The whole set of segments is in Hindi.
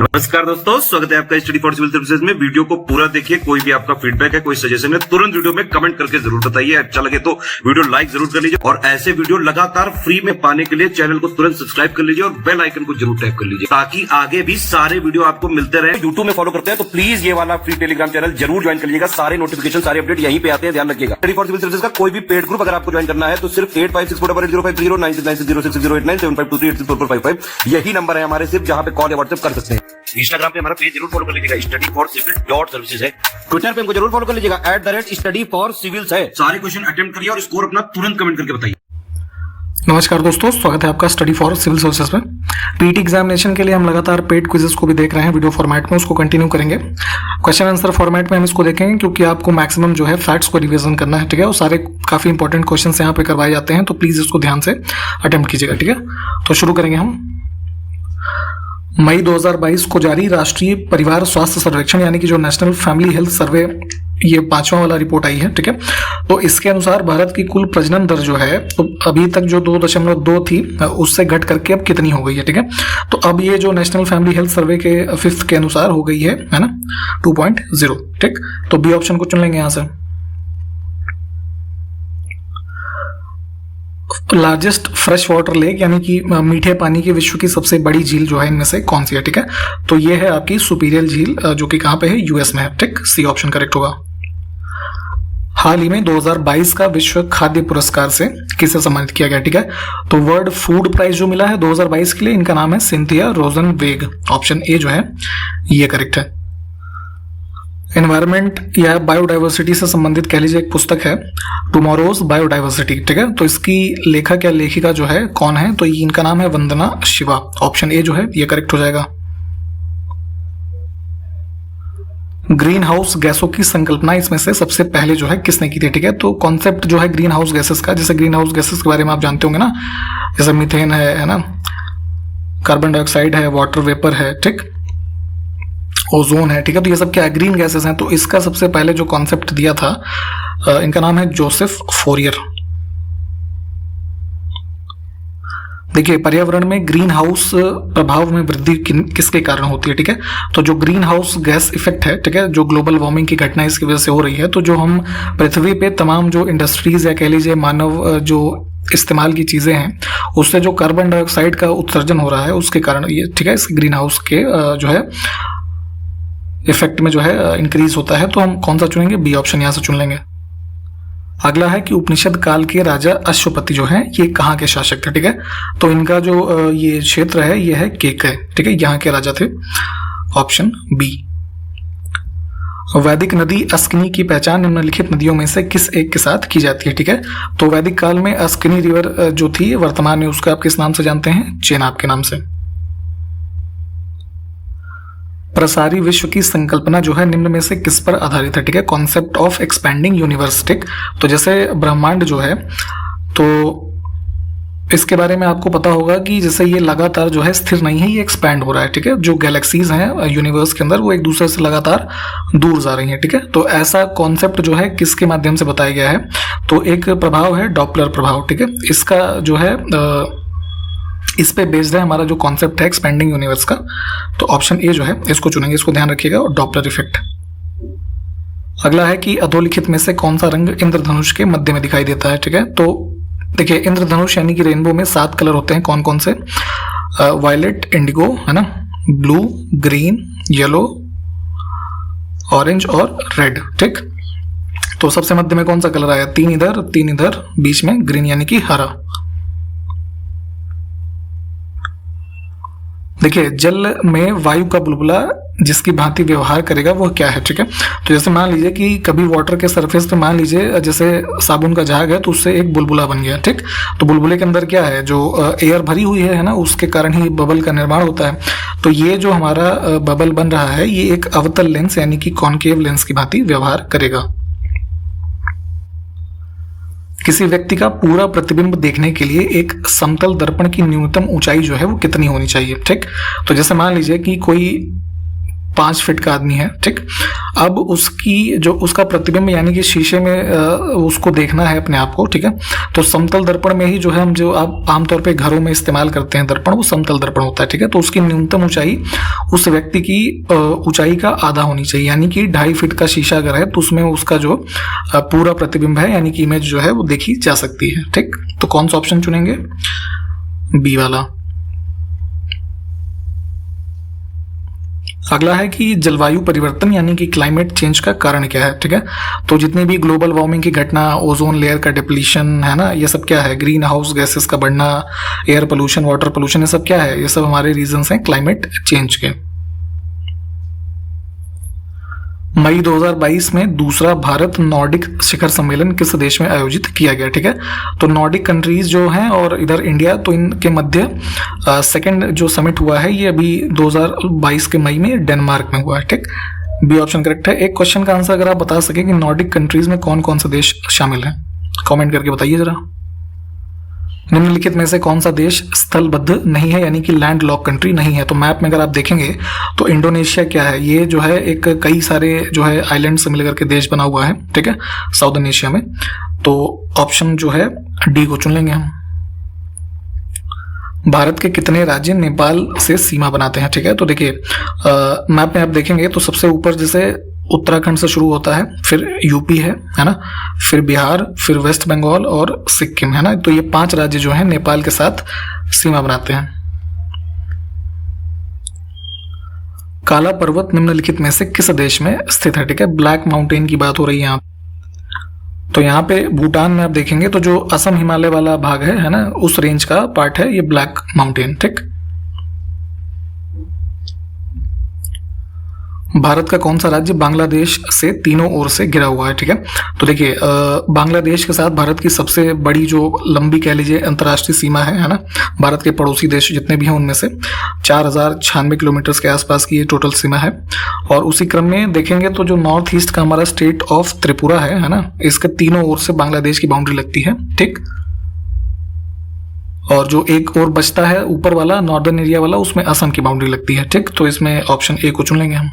नमस्कार दोस्तों, स्वागत है आपका स्टडी फॉर सिविल सर्विसेज में। वीडियो को पूरा देखिए। कोई भी आपका फीडबैक है, कोई सजेशन है, तुरंत वीडियो में कमेंट करके जरूर बताइए। अच्छा लगे तो वीडियो लाइक जरूर कर लीजिए और ऐसे वीडियो लगातार फ्री में पाने के लिए चैनल को तुरंत सब्सक्राइब कर लीजिए और बेल आइकन को जरूर टैप कर लीजिए ताकि आगे भी सारे वीडियो आपको मिलते रहे। यूट्यूब में फॉलो करते हैं तो प्लीज ये वाला फ्री टेलीग्राम चैनल जरूर ज्वाइन कर लीजिएगा। सारे नोटिफिकेशन, सारे अपडेट यहीं पे आते हैं, ध्यान रखिएगा। स्टडी फॉर सिविल सर्विसेज का कोई भी पेड ग्रुप अगर आपको ज्वाइन करना है तो सिर्फ 85648096960609797523864455 यही नंबर है हमारे, सिर्फ जहां पे कॉल या व्हाट्सएप कर सकते हैं। इंस्टाग्राम पे हमारा पेज जरूर फॉलो कर लीजिएगा, स्टडी फॉर सिविल .सर्विसेज है। ट्विटर पे हमको जरूर फॉलो कर लीजिएगा, @study for civils है। सारे क्वेश्चन अटेम्प्ट करिए और स्कोर अपना तुरंत कमेंट करके बताइए। नमस्कार दोस्तों, स्वागत है आपका स्टडी फॉर सिविल सर्विसेज में। पीटी एग्जामिनेशन के लिए हम लगातार पेड क्विजेस को भी देख रहे हैं वीडियो फॉर्मेट में, उसको कंटिन्यू करेंगे। क्वेश्चन आंसर फॉर्मेट में हम इसको देखेंगे क्योंकि आपको मैक्सिमम जो है फैक्ट्स को रिवीजन करना है, ठीक है। और सारे काफी इंपॉर्टेंट क्वेश्चन यहाँ पे करवाए जाते हैं, तो प्लीज इसको ध्यान से अटेम्प्ट कीजिएगा, ठीक है। तो शुरू करेंगे हम। मई 2022 को जारी राष्ट्रीय परिवार स्वास्थ्य सर्वेक्षण यानी कि जो नेशनल फैमिली हेल्थ सर्वे, ये 5वां वाला रिपोर्ट आई है, ठीक है। तो इसके अनुसार भारत की कुल प्रजनन दर जो है, तो अभी तक जो 2.2 थी उससे घट करके अब कितनी हो गई है, ठीक है। तो अब ये जो नेशनल फैमिली हेल्थ सर्वे के 5th के अनुसार हो गई है ना 2.0, ठीक। तो बी ऑप्शन को चुन लेंगे यहां से। लार्जेस्ट फ्रेश वाटर लेक यानी कि मीठे पानी की विश्व की सबसे बड़ी झील जो है इनमें से कौन सी है, ठीक है। तो ये है आपकी सुपीरियर झील, जो कि कहां पे है, यूएस में है, ठीक। सी ऑप्शन करेक्ट होगा। हाल ही में 2022 का विश्व खाद्य पुरस्कार से किसे सम्मानित किया गया, ठीक है। तो वर्ल्ड फूड प्राइज जो मिला है 2022 के लिए, इनका नाम है सिंथिया रोजनवेग। ऑप्शन ए जो है ये करेक्ट है। एनवायरमेंट या बायोडाइवर्सिटी से संबंधित कह लीजिए एक पुस्तक है, टुमारोज बायोडाइवर्सिटी, ठीक है। तो इसकी लेखक या लेखिका जो है कौन है, तो इनका नाम है वंदना शिवा। ऑप्शन ए जो है ये करेक्ट हो जाएगा। ग्रीन हाउस गैसों की संकल्पना इसमें से सबसे पहले जो है किसने की थी, ठीक है। तो कॉन्सेप्ट जो है ग्रीन हाउस गैसेस का, जैसे ग्रीन हाउस गैसेस के बारे में आप जानते होंगे ना, जैसे मीथेन है ना, कार्बन डाइऑक्साइड है, वाटर वेपर है, ठीक, ओजोन है, ठीक है। तो ये सब क्या है, ग्रीन गैसेस हैं। तो इसका सबसे पहले जो कॉन्सेप्ट दिया था, इनका नाम है जोसेफ फोरियर। देखिए, पर्यावरण में ग्रीन हाउस प्रभाव में वृद्धि किसके कारण होती है, ठीक है। तो जो ग्रीन हाउस गैस इफेक्ट है, ठीक है, जो ग्लोबल वार्मिंग की घटना इसकी वजह से हो रही है, तो जो हम पृथ्वी पे तमाम जो इंडस्ट्रीज या कह लीजिए मानव जो इस्तेमाल की चीजें हैं, उससे जो कार्बन डाइऑक्साइड का उत्सर्जन हो रहा है उसके कारण ये, ठीक है, इस ग्रीन हाउस के जो है इफेक्ट में जो है इंक्रीज होता है। तो हम कौन सा चुनेंगे, बी ऑप्शन यहां से चुन लेंगे। अगला है कि उपनिषद काल के राजा अश्वपति जो है ये कहाँ के शासक थे, ठीक है। तो इनका जो ये क्षेत्र है ये है केकय, ठीक है, यहाँ के राजा थे। Option B. वैदिक नदी अस्किनी की पहचान निम्नलिखित नदियों में से किस एक के साथ की जाती है, ठीक है। तो वैदिक काल में अस्किनी रिवर जो थी, वर्तमान में उसका आप किस नाम से जानते हैं, चेनाब के नाम से। प्रसारी विश्व की संकल्पना जो है निम्न में से किस पर आधारित है, ठीक है। कॉन्सेप्ट ऑफ एक्सपैंडिंग यूनिवर्स, ठीक। तो जैसे ब्रह्मांड जो है, तो इसके बारे में आपको पता होगा कि जैसे ये लगातार जो है स्थिर नहीं है, ये एक्सपैंड हो रहा है, ठीक है। जो गैलेक्सीज हैं यूनिवर्स के अंदर वो एक दूसरे से लगातार दूर जा रही हैं, ठीक है। तो ऐसा कॉन्सेप्ट जो है किसके माध्यम से बताया गया है, तो एक प्रभाव है डॉपलर प्रभाव, ठीक है। इसका जो है इस पे बेस्ड है हमारा जो कॉन्सेप्ट है एक्सपेंडिंग यूनिवर्स का। तो ऑप्शन ए जो है इसको चुनेंगे, इसको ध्यान रखिएगा, और डॉपलर इफेक्ट। अगला है कि अधोलिखित में से कौन सा रंग इंद्रधनुष के मध्य में दिखाई देता है, ठीक है। तो देखिए, इंद्रधनुष यानी कि रेनबो में 7 कलर होते हैं, कौन कौन से, वायलेट, इंडिगो है ना, ब्लू, ग्रीन, येलो, ऑरेंज और रेड, ठीक। तो सबसे मध्य में कौन सा कलर आया, 3 इधर 3 इधर, बीच में ग्रीन यानी कि हरा। देखिए, जल में वायु का बुलबुला जिसकी भांति व्यवहार करेगा वो क्या है, ठीक है। तो जैसे मान लीजिए कि कभी वाटर के सरफेस पे मान लीजिए जैसे साबुन का झाग है, तो उससे एक बुलबुला बन गया, ठीक। तो बुलबुले के अंदर क्या है, जो एयर भरी हुई है ना, उसके कारण ही बबल का निर्माण होता है। तो ये जो हमारा बबल बन रहा है, ये एक अवतल लेंस यानी कि कॉनकेव लेंस की भांति व्यवहार करेगा। किसी व्यक्ति का पूरा प्रतिबिंब देखने के लिए एक समतल दर्पण की न्यूनतम ऊंचाई जो है वो कितनी होनी चाहिए, ठीक। तो जैसे मान लीजिए कि कोई 5 फीट का आदमी है, ठीक, अब उसका प्रतिबिंब यानी कि शीशे में उसको देखना है अपने आप को, ठीक है। तो समतल दर्पण में ही जो है हम जो आप आमतौर पे घरों में इस्तेमाल करते हैं दर्पण, वो समतल दर्पण होता है, ठीक है। तो उसकी न्यूनतम ऊंचाई उस व्यक्ति की ऊंचाई का आधा होनी चाहिए, यानी कि 2.5 फीट का शीशा अगर है तो उसमें उसका जो पूरा प्रतिबिंब है यानी कि इमेज जो है वो देखी जा सकती है, ठीक। तो कौन सा ऑप्शन चुनेंगे? बी वाला। अगला है कि जलवायु परिवर्तन यानी कि क्लाइमेट चेंज का कारण क्या है, ठीक है। तो जितनी भी ग्लोबल वार्मिंग की घटना, ओजोन लेयर का डिप्लीशन है ना, ये सब क्या है? ग्रीन हाउस गैसेस का बढ़ना, एयर पोल्यूशन, वाटर पोल्यूशन, ये सब क्या है? ये सब हमारे रीजंस हैं क्लाइमेट चेंज के। मई 2022 में दूसरा भारत नॉर्डिक शिखर सम्मेलन किस देश में आयोजित किया गया, ठीक है। तो नॉर्डिक कंट्रीज जो हैं और इधर इंडिया, तो इनके मध्य सेकंड जो समिट हुआ है ये अभी 2022 के मई में डेनमार्क में हुआ है, ठीक। बी ऑप्शन करेक्ट है। एक क्वेश्चन का आंसर अगर आप बता सके कि नॉर्डिक कंट्रीज में कौन कौन से देश शामिल हैं, कॉमेंट करके बताइए जरा। निम्नलिखित में से कौन सा देश स्थलबद्ध नहीं है यानी कि लैंड लॉक कंट्री नहीं है? तो मैप में अगर आप देखेंगे तो इंडोनेशिया क्या है? ये जो है एक कई सारे जो है आइलैंड से मिलकर के देश बना हुआ है, ठीक है, साउदर्न एशिया में। तो ऑप्शन जो है डी को चुन लेंगे हम। भारत के कितने राज्य नेपाल से सीमा बनाते हैं, ठीक है। तो देखिए मैप में आप देखेंगे तो सबसे ऊपर जैसे उत्तराखंड से शुरू होता है, फिर यूपी है ना, फिर बिहार, फिर वेस्ट बंगाल और सिक्किम, है ना। तो ये 5 राज्य जो हैं नेपाल के साथ सीमा बनाते हैं। काला पर्वत निम्नलिखित में से किस देश में स्थित है, ठीक है। ब्लैक माउंटेन की बात हो रही है यहाँ। तो यहाँ पे भूटान में आप देखेंगे तो जो असम हिमालय वाला भाग है ना, उस रेंज का पार्ट है ये ब्लैक माउंटेन, ठीक। भारत का कौन सा राज्य बांग्लादेश से तीनों ओर से घिरा हुआ है, ठीक है। तो देखिए बांग्लादेश के साथ भारत की सबसे बड़ी जो लंबी कह लीजिए अंतर्राष्ट्रीय सीमा है ना, भारत के पड़ोसी देश जितने भी हैं उनमें से 4096 किलोमीटर के आसपास की ये टोटल सीमा है। और उसी क्रम में देखेंगे तो जो नॉर्थ ईस्ट का हमारा स्टेट ऑफ त्रिपुरा है ना, इसके तीनों ओर से बांग्लादेश की बाउंड्री लगती है, ठीक। और जो एक और बचता है ऊपर वाला नॉर्दर्न एरिया वाला, उसमें असम की बाउंड्री लगती है, ठीक। तो इसमें ऑप्शन ए को चुन लेंगे हम।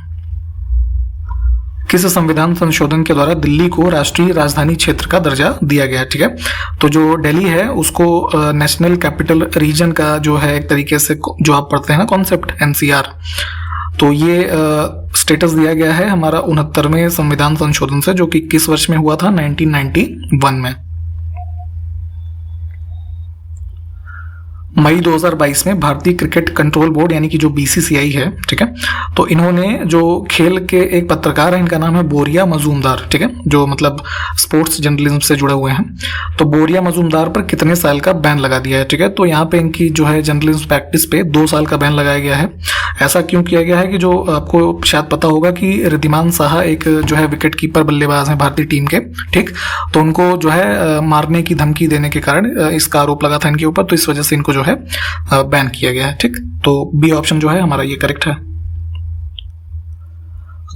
किस संविधान संशोधन के द्वारा दिल्ली को राष्ट्रीय राजधानी क्षेत्र का दर्जा दिया गया, ठीक है। तो जो दिल्ली है उसको नेशनल कैपिटल रीजन का जो है एक तरीके से जो आप पढ़ते हैं ना कॉन्सेप्ट NCR, तो ये स्टेटस दिया गया है हमारा 69वें संविधान संशोधन से, जो कि किस वर्ष में हुआ था? 1991 में। मई 2022 में भारतीय क्रिकेट कंट्रोल बोर्ड यानी कि जो BCCI है, ठीक है, तो इन्होंने जो खेल के एक पत्रकार है, इनका नाम है बोरिया मजूमदार, ठीक है, जो मतलब स्पोर्ट्स जर्नलिज्म से जुड़े हुए हैं। तो बोरिया मजूमदार पर कितने साल का बैन लगा दिया है, ठीक है। तो यहाँ पे इनकी जो है जर्नलिज्म प्रैक्टिस पे 2 साल का बैन लगाया गया है। ऐसा क्यों किया गया है कि जो आपको शायद पता होगा कि रिद्धिमान साहा एक जो है विकेट कीपर बल्लेबाज हैं भारतीय टीम के, ठीक। तो उनको जो है मारने की धमकी देने के कारण इसका आरोप लगा था इनके ऊपर, तो इस वजह से इनको जो है बैन किया गया है, ठीक। तो बी ऑप्शन जो है हमारा ये करेक्ट है।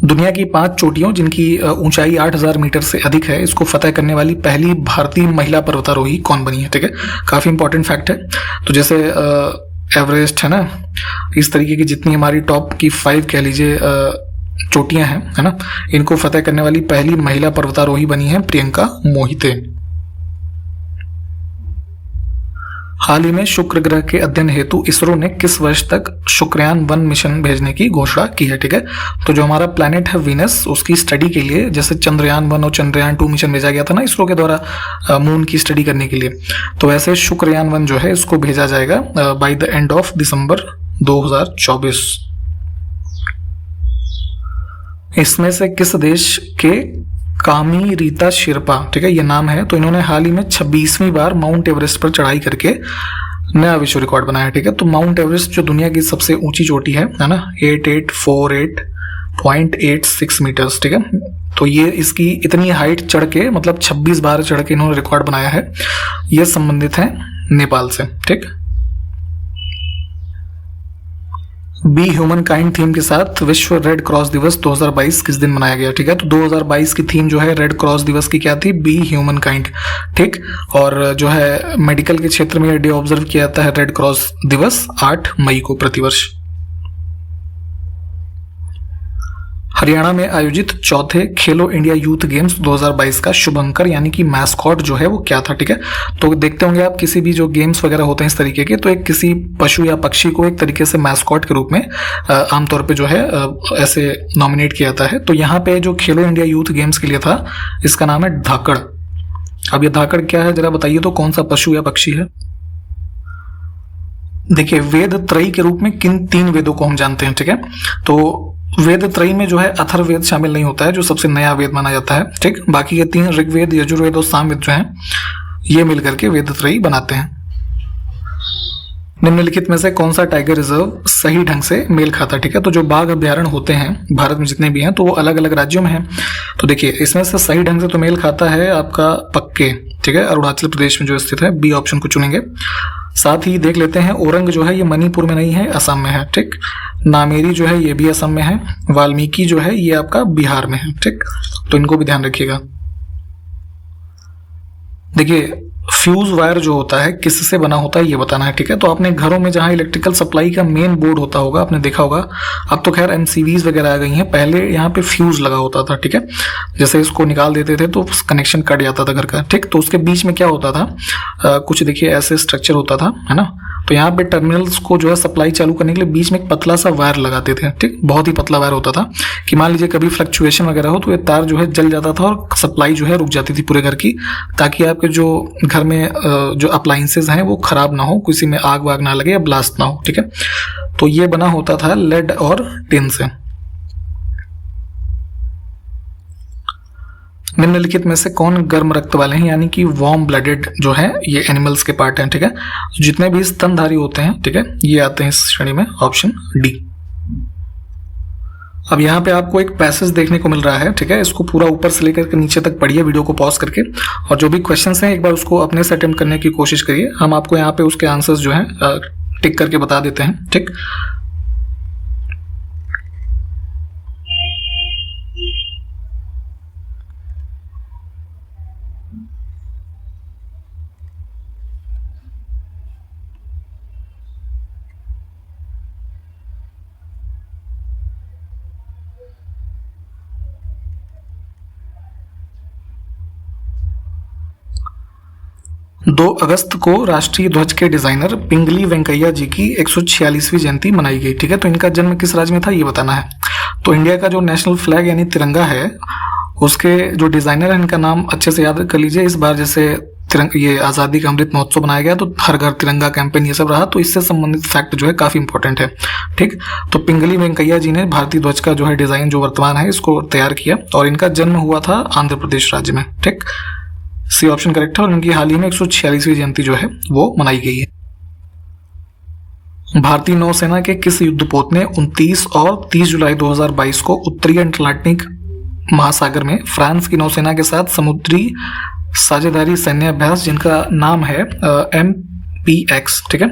दुनिया की 5 चोटियों जिनकी ऊंचाई 8000 मीटर से अधिक है, इसको फतह करने वाली पहली भारतीय महिला पर्वतारोही कौन बनी है, ठीक है। काफी इंपॉर्टेंट फैक्ट है। तो जैसे एवरेस्ट है ना, इस तरीके की जितनी हमारी टॉप की 5 कह लीजिए चोटियां हैं, है ना, इनको फतह करने वाली पहली महिला पर्वतारोही बनी है प्रियंका मोहिते। हाल ही में शुक्र ग्रह के अध्ययन हेतु इसरो ने किस वर्ष तक शुक्रयान 1 मिशन भेजने की घोषणा की है, ठीक है। तो जो हमारा प्लैनेट है वीनस, उसकी स्टडी के लिए जैसे चंद्रयान 1 और चंद्रयान 2 मिशन भेजा गया था ना इसरो के द्वारा मून की स्टडी करने के लिए, तो वैसे शुक्रयान 1 जो है इसको भेजा जाएगा by the end of December 2024। इसमें से किस देश के कामी रीता शेरपा, ठीक है, ये नाम है, तो इन्होंने हाल ही में 26वीं बार माउंट एवरेस्ट पर चढ़ाई करके नया विश्व रिकॉर्ड बनाया, ठीक है। तो माउंट एवरेस्ट जो दुनिया की सबसे ऊंची चोटी है ना, 8848.86 मीटर्स, ठीक है। तो ये इसकी इतनी हाइट चढ़ के मतलब 26 बार चढ़ के इन्होंने रिकॉर्ड बनाया है। ये संबंधित है नेपाल से, ठीक। बी ह्यूमन काइंड थीम के साथ विश्व रेड क्रॉस दिवस 2022 किस दिन मनाया गया, ठीक है। तो 2022 की थीम जो है रेड क्रॉस दिवस की क्या थी? बी ह्यूमन काइंड, ठीक। और जो है मेडिकल के क्षेत्र में यह डे ऑब्जर्व किया जाता है रेड क्रॉस दिवस 8 मई को प्रतिवर्ष। हरियाणा में आयोजित चौथे खेलो इंडिया यूथ गेम्स 2022 का शुभंकर यानी कि मैस्कॉट जो है वो क्या था, ठीक है। तो देखते होंगे आप किसी भी जो गेम्स वगैरह होते हैं इस तरीके के, तो एक किसी पशु या पक्षी को एक तरीके से मैस्कॉट के रूप में आमतौर पे जो है ऐसे नॉमिनेट किया जाता है। तो यहाँ पे जो खेलो इंडिया यूथ गेम्स के लिए था, इसका नाम है धाकड़। अब ये धाकड़ क्या है जरा बताइए तो, कौन सा पशु या पक्षी है? देखिए, वेद त्रयी के रूप में किन 3 वेदों को हम जानते हैं, ठीक है। तो वेद त्रयी में जो है अथर्ववेद शामिल नहीं होता है, जो सबसे नया वेद माना जाता है, ठीक। बाकी के 3 ऋग्वेद, यजुर्वेद और सामवेद जो हैं ये मिलकर के वेद त्रयी बनाते हैं। निम्नलिखित में से कौन सा टाइगर रिजर्व सही ढंग से मेल खाता, ठीक है। तो जो बाघ अभ्यारण्य होते हैं भारत में जितने भी हैं, तो वो अलग अलग राज्यों में हैं। तो देखिए, इसमें से सही ढंग से तो मेल खाता है आपका पक्के, ठीक है, अरुणाचल प्रदेश में जो स्थित है, बी ऑप्शन को चुनेंगे। साथ ही देख लेते हैं ओरंग जो है ये मणिपुर में नहीं है, असम में है, ठीक। नामेरी जो है ये भी असम में है। वाल्मीकि जो है ये आपका बिहार में है, ठीक। तो इनको भी ध्यान रखिएगा। देखिए, फ्यूज वायर जो होता है किससे बना होता है ये बताना है, ठीक है। तो आपने घरों में जहां इलेक्ट्रिकल सप्लाई का मेन बोर्ड होता होगा, आपने देखा होगा, अब तो खैर एमसीवीज वगैरह आ गई हैं, पहले यहाँ पे फ्यूज लगा होता था, ठीक है। जैसे इसको निकाल देते थे तो कनेक्शन कट जाता था घर का, ठीक। तो उसके बीच में क्या होता था, कुछ देखिए ऐसे स्ट्रक्चर होता था, है ना। तो यहाँ पे टर्मिनल्स को जो है सप्लाई चालू करने के लिए बीच में एक पतला सा वायर लगाते थे, ठीक। बहुत ही पतला वायर होता था कि मान लीजिए कभी फ्लक्चुएशन वगैरह हो तो ये तार जो है जल जाता था और सप्लाई जो है रुक जाती थी पूरे घर की, ताकि आपके जो घर में जो अप्लायंसेज हैं वो खराब ना हो, किसी में आग वाग ना लगे या ब्लास्ट ना हो, ठीक है। तो ये बना होता था लेड और टिन से। निम्नलिखित में से कौन गर्म रक्त वाले हैं, यानी कि वार्म ब्लडेड जो है ये एनिमल्स के पार्ट हैं, ठीक है। जितने भी स्तनधारी होते हैं, ठीक है, ये आते हैं इस श्रेणी में, ऑप्शन डी। अब यहाँ पे आपको एक पैसेज देखने को मिल रहा है, ठीक है। इसको पूरा ऊपर से लेकर के नीचे तक पढ़िए वीडियो को पॉज करके, और जो भी क्वेश्चंस हैं एक बार उसको अपने से अटेम्प्ट करने की कोशिश करिए। हम आपको यहाँ पे उसके आंसर्स जो हैं टिक करके बता देते हैं, ठीक। दो अगस्त को राष्ट्रीय ध्वज के डिजाइनर पिंगली वेंकैया जी की 146वीं जयंती मनाई गई, ठीक है। तो इनका जन्म किस राज्य में था ये बताना है। तो इंडिया का जो नेशनल फ्लैग यानी तिरंगा है, उसके जो डिजाइनर है इनका नाम अच्छे से याद कर लीजिए। इस बार जैसे ये आज़ादी का अमृत महोत्सव बनाया गया तो हर घर तिरंगा कैंपेन ये सब रहा, तो इससे संबंधित फैक्ट जो है काफी इंपॉर्टेंट है, ठीक। तो पिंगली वेंकैया जी ने भारतीय ध्वज का जो है डिजाइन जो वर्तमान है इसको तैयार किया, और इनका जन्म हुआ था आंध्र प्रदेश राज्य में, ठीक। सी ऑप्शन करेक्ट है। और इनकी हाल ही में 146वीं जयंती जो है वो मनाई गई है। भारतीय नौसेना के किस युद्धपोत ने 29 और 30 जुलाई 2022 को उत्तरी अटलांटिक महासागर में फ्रांस की नौसेना के साथ समुद्री साझेदारी सैन्य अभ्यास, जिनका नाम है MPX, ठीक है,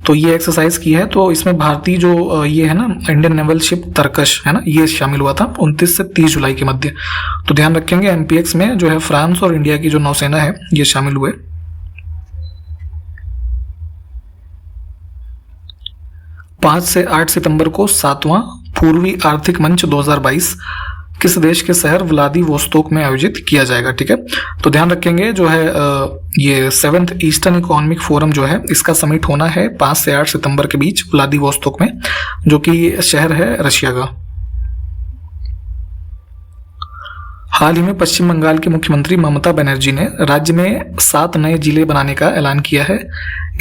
तो ये एक्सरसाइज की है। तो इसमें भारतीय जो ये है ना इंडियन नेवल शिप तरकश है ना, ये शामिल हुआ था 29 से 30 जुलाई के मध्य। तो ध्यान रखेंगे MPX में जो है फ्रांस और इंडिया की जो नौसेना है ये शामिल हुए। 5 से 8 सितंबर को 7वां पूर्वी आर्थिक मंच 2022 किस देश के शहर व्लादिवोस्तोक में आयोजित किया जाएगा, ठीक है। तो ध्यान रखेंगे जो है ये 7th ईस्टर्न इकोनॉमिक फोरम जो है इसका समिट होना है 5 से 8 सितंबर के बीच व्लादिवोस्तोक में, जो कि शहर है रशिया का। हाल ही में पश्चिम बंगाल की मुख्यमंत्री ममता बनर्जी ने राज्य में 7 नए जिले बनाने का ऐलान किया है।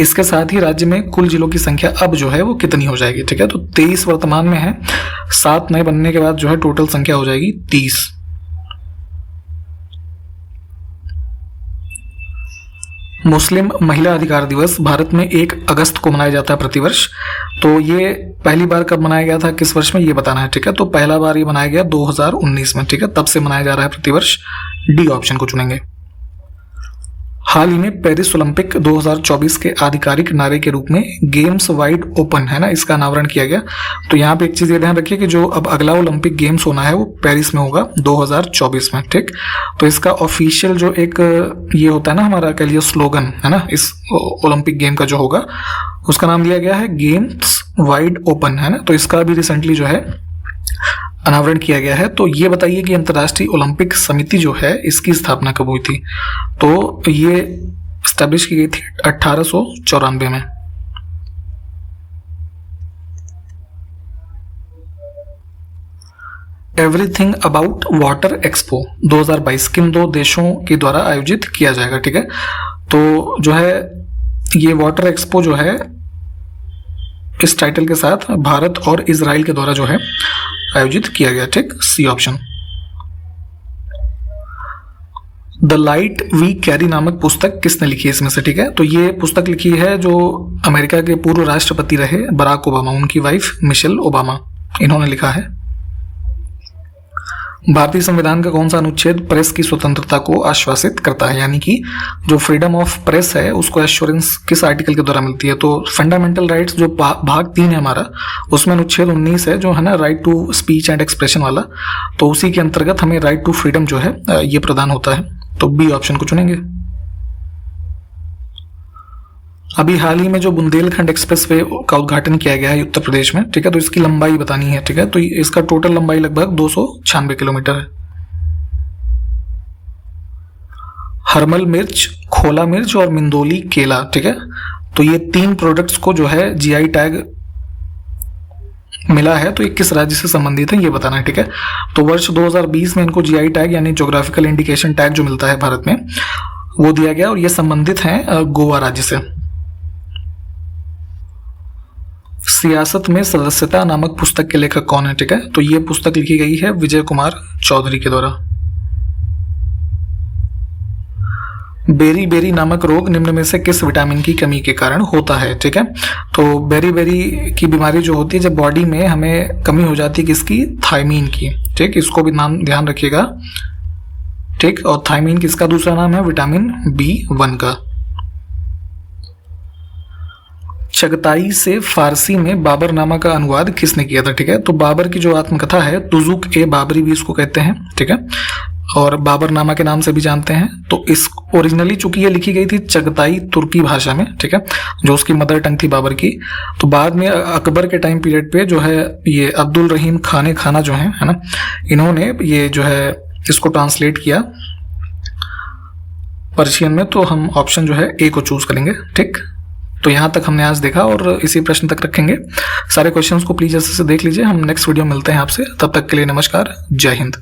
इसके साथ ही राज्य में कुल जिलों की संख्या अब जो है वो कितनी हो जाएगी, ठीक है। तो 23 वर्तमान में है, 7 नए बनने के बाद जो है टोटल संख्या हो जाएगी 30। मुस्लिम महिला अधिकार दिवस भारत में 1 अगस्त को मनाया जाता है प्रतिवर्ष। तो ये पहली बार कब मनाया गया था, किस वर्ष में, ये बताना है, ठीक है। तो पहला बार ये मनाया गया 2019 में, ठीक है, तब से मनाया जा रहा है प्रतिवर्ष। डी ऑप्शन को चुनेंगे। हाल ही में पेरिस ओलंपिक 2024 के आधिकारिक नारे के रूप में गेम्स वाइड ओपन है ना, इसका अनावरण किया गया। तो यहाँ पे एक चीज ये ध्यान रखिए कि जो अब अगला ओलंपिक गेम्स होना है वो पेरिस में होगा 2024 में, ठीक। तो इसका ऑफिशियल जो एक ये होता है ना हमारा कह लीजिए स्लोगन है ना, इस ओलंपिक गेम का जो होगा उसका नाम दिया गया है गेम्स वाइड ओपन है ना। तो इसका भी रिसेंटली जो है अनावरण किया गया है। तो ये बताइए कि अंतर्राष्ट्रीय ओलंपिक समिति जो है इसकी स्थापना कब हुई थी? तो ये स्टैब्लिश की गई थी 1894 में। एवरीथिंग अबाउट वाटर एक्सपो 2022 किन 2 देशों के द्वारा आयोजित किया जाएगा? ठीक है, तो जो है ये वाटर एक्सपो जो है इस टाइटल के साथ भारत और इजराइल के द्वारा जो है आयोजित किया गया। ठीक, C option. The light we carry नामक पुस्तक किसने लिखी है इसमें से? ठीक है, तो ये पुस्तक लिखी है जो अमेरिका के पूर्व राष्ट्रपति रहे बराक ओबामा, उनकी वाइफ मिशेल ओबामा, इन्होंने लिखा है। भारतीय संविधान का कौन सा अनुच्छेद प्रेस की स्वतंत्रता को आश्वासित करता है? यानी कि जो फ्रीडम ऑफ प्रेस है उसको एश्योरेंस किस आर्टिकल के द्वारा मिलती है? तो फंडामेंटल राइट्स जो भाग 3 है हमारा, उसमें अनुच्छेद 19 है जो है ना right to speech and expression वाला, तो उसी के अंतर्गत हमें राइट टू फ्रीडम जो है ये प्रदान होता है। तो बी ऑप्शन को चुनेंगे। अभी हाल ही में जो बुंदेलखंड एक्सप्रेसवे का उद्घाटन किया गया है उत्तर प्रदेश में, ठीक है, तो इसकी लंबाई बतानी है। ठीक है, तो इसका टोटल लंबाई लगभग 296 किलोमीटर है। हरमल मिर्च, खोला मिर्च और मिंदोली केला, ठीक है, तो ये 3 प्रोडक्ट्स को जो है जीआई टैग मिला है, तो ये किस राज्य से संबंधित है ये बताना है। ठीक है, तो वर्ष 2020 में इनको जीआई टैग यानी ज्योग्राफिकल इंडिकेशन टैग जो मिलता है भारत में वो दिया गया और ये संबंधित है गोवा राज्य से। सियासत में सदस्यता नामक पुस्तक के लेखक कौन है? ठीक है, तो ये पुस्तक लिखी गई है विजय कुमार चौधरी के द्वारा। बेरी बेरी नामक रोग निम्न में से किस विटामिन की कमी के कारण होता है? ठीक है, तो बेरी बेरी की बीमारी जो होती है जब बॉडी में हमें कमी हो जाती है किसकी? थायमीन की। ठीक, इसको भी नाम ध्यान रखिएगा। ठीक, और थायमीन किसका दूसरा नाम है? विटामिन B1 का। चगताई से फारसी में बाबर नामा का अनुवाद किसने किया था? ठीक है, तो बाबर की जो आत्मकथा है तुजुक ए बाबरी भी इसको कहते हैं। ठीक है, और बाबर नामा के नाम से भी जानते हैं। तो इस ओरिजिनली चूंकि ये लिखी गई थी चगताई तुर्की भाषा में, ठीक है, जो उसकी मदर टंग थी बाबर की। तो बाद में अकबर के टाइम पीरियड पे जो है ये अब्दुल रहीम खाना जो है ना, इन्होंने ये जो है इसको ट्रांसलेट किया पर्शियन में। तो हम ऑप्शन जो है ए को चूज करेंगे। ठीक, तो यहाँ तक हमने आज देखा और इसी प्रश्न तक रखेंगे। सारे क्वेश्चंस को प्लीज ऐसे से देख लीजिए। हम नेक्स्ट वीडियो मिलते हैं आपसे, तब तक के लिए नमस्कार, जय हिंद।